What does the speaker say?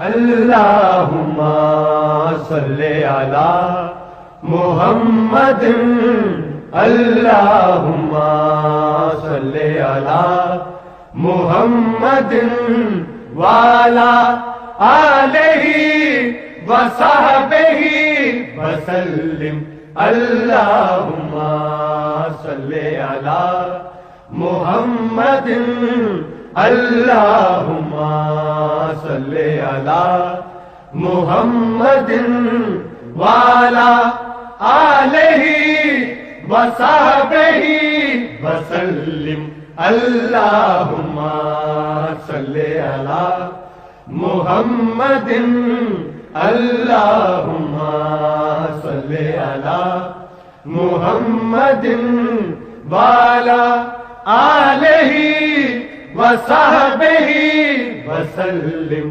अल्लाहुम्मा सल्ले अला मुहम्मद, अल्लाहुम्मा सल्ले अला मुहम्मद वाला आलिही व सहबिही वसल्लिम। अल्लाहुम्मा सल्ले अला मुहम्मद, अल्लाहुम्मा सल्ले अला मुहम्मद वाला आलिही व सहबिही वसल्लिम। अल्लाहुम्मा सल्ले अला मुहम्मद, अल्लाहुम्मा सल्ले अला मुहम्मद वाला आलिही व सहबिही वसल्लिम।